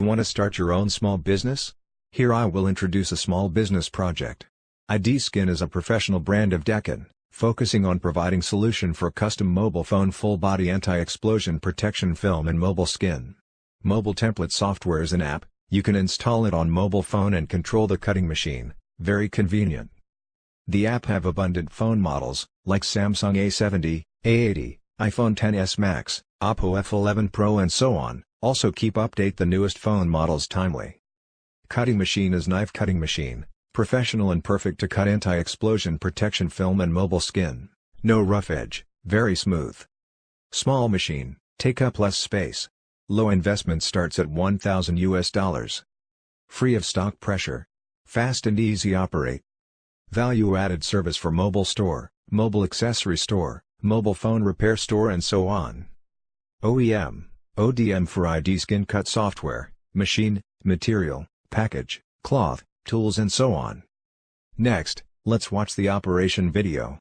Want to start your own small business? Here I will introduce a small business project. idskin is a professional brand of Daqin, focusing on providing solution for custom mobile phone full-body anti-explosion protection film and mobile skin. Mobile template software is an app. You can install it on mobile phone and control the cutting machine, very convenient. The app have abundant phone models, like Samsung A70, A80, iPhone XS Max, Oppo F11 Pro and so on. Also keep update the newest phone models timely. Cutting machine is knife cutting machine, professional and perfect to cut anti-explosion protection film and mobile skin. No rough edge, very smooth. Small machine, take up less space. Low investment starts at $1,000. Free of stock pressure. Fast and easy operate. Value-added service for mobile store, mobile accessory store, mobile phone repair store and so on. OEM, ODM for idskincut software, machine, material, package, cloth, tools and so on. Next, let's watch the operation video.